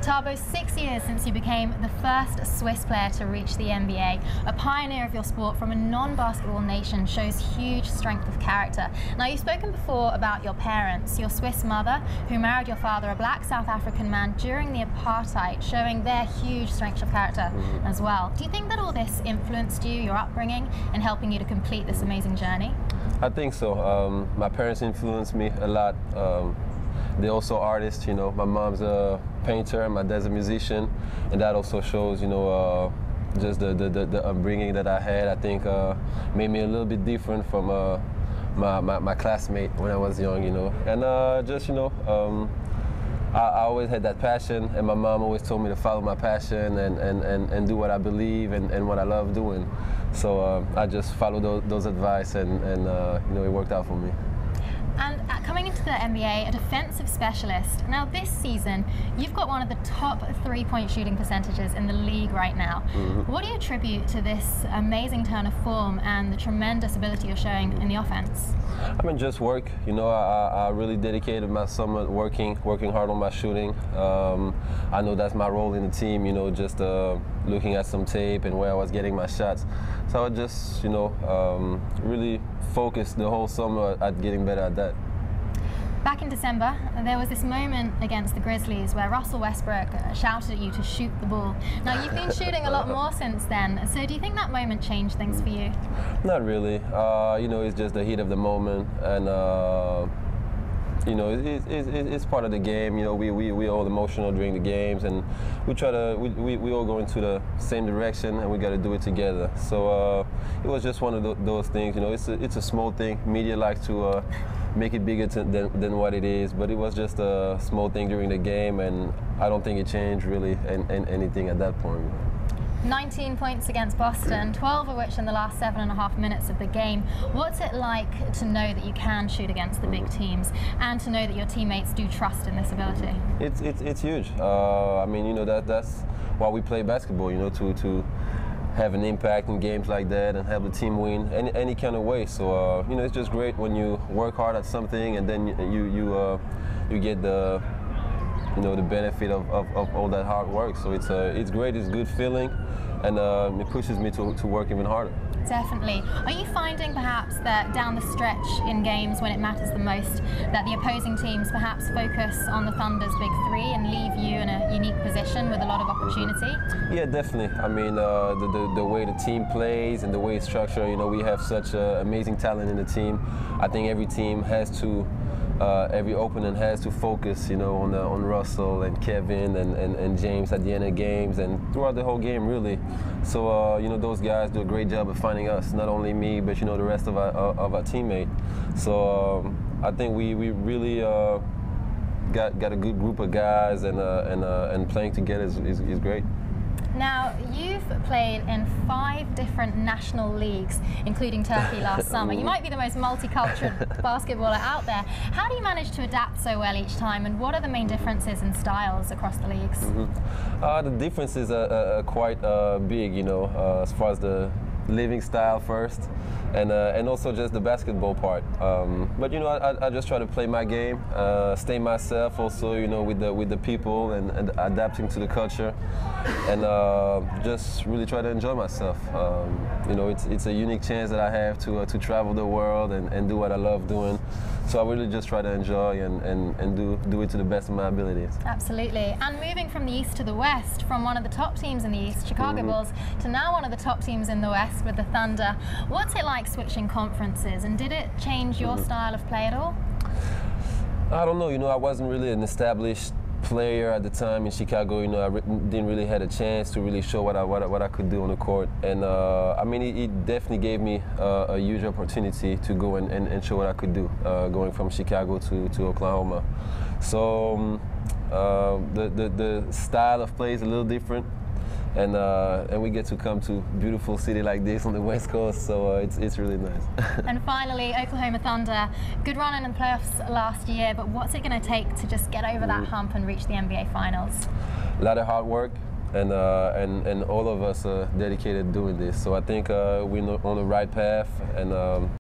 Thabo, 6 years since you became the first Swiss player to reach the NBA. A pioneer of your sport from a non-basketball nation shows huge strength of character. Now, you've spoken before about your parents, your Swiss mother, who married your father, a black South African man, during the apartheid, showing their huge strength of character as well. Do you think that all this influenced you, your upbringing, in helping you to complete this amazing journey? I think so. My parents influenced me a lot. They're also artists, you know. My mom's a painter, my dad's a musician, and that also shows, you know, just the upbringing that I had. I think made me a little bit different from my classmate when I was young, you know. And just, you know, I always had that passion, and my mom always told me to follow my passion and do what I believe and what I love doing. So I just followed those advice, and you know, it worked out for me. And coming into the NBA, a defensive specialist. Now this season, you've got one of the top three-point shooting percentages in the league right now. What do you attribute to this amazing turn of form and the tremendous ability you're showing in the offense? I mean, just work. You know, I really dedicated my summer working hard on my shooting. I know that's my role in the team, you know, just looking at some tape and where I was getting my shots. So I just, you know, really focused the whole summer at getting better at that. Back in December, there was this moment against the Grizzlies where Russell Westbrook shouted at you to shoot the ball. Now, you've been shooting a lot more since then, so do you think that moment changed things for you? Not really. You know, it's just the heat of the moment, and you know, it's part of the game. You know, we all emotional during the games, and we try to we all go into the same direction, and we got to do it together. So it was just one of those things. You know, it's a small thing. Media likes to make it bigger than what it is, but it was just a small thing during the game, and I don't think it changed really anything at that point. 19 points against Boston, 12 of which in the last 7.5 minutes of the game. What's it like to know that you can shoot against the big teams, and to know that your teammates do trust in this ability? It's huge. I mean, you know, that's why we play basketball. You know, to have an impact in games like that and have the team win any kind of way. So you know, it's just great when you work hard at something and then you get the, you know, the benefit of all that hard work. So it's great. It's a good feeling, and it pushes me to work even harder. Definitely. Are you finding perhaps that down the stretch in games when it matters the most, that the opposing teams perhaps focus on the Thunder's big three and leave you in a unique position with a lot of opportunity? Yeah, definitely. I mean, the way the team plays and the way it's structured, you know, we have such amazing talent in the team. I think every team has to, every opponent has to focus, you know, on Russell and Kevin and James at the end of games and throughout the whole game, really. So you know, those guys do a great job of finding us, not only me, but you know, the rest of our teammates. So I think we really got a good group of guys, and playing together is great. Now, you've played in 5 different national leagues, including Turkey last summer. You might be the most multicultural basketballer out there. How do you manage to adapt so well each time, and what are the main differences in styles across the leagues? The differences are quite big, you know, as far as the living style first, and also just the basketball part. But you know, I just try to play my game, stay myself. Also, you know, with the people and adapting to the culture, and just really try to enjoy myself. You know, it's a unique chance that I have to travel the world and do what I love doing. So I really just try to enjoy and do it to the best of my abilities. Absolutely. And moving from the East to the West, from one of the top teams in the East, Chicago Bulls, to now one of the top teams in the West with the Thunder. What's it like switching conferences, and did it change your style of play at all? I don't know. You know, I wasn't really an established player at the time in Chicago. You know, I didn't really had a chance to really show what I could do on the court, and I mean, it definitely gave me a huge opportunity to go and show what I could do, going from Chicago to Oklahoma. So the style of play is a little different, and we get to come to a beautiful city like this on the West Coast, so it's really nice. And finally, Oklahoma Thunder, good run in the playoffs last year, but what's it going to take to just get over that hump and reach the NBA Finals? A lot of hard work, and all of us are dedicated to doing this. So I think we're on the right path, and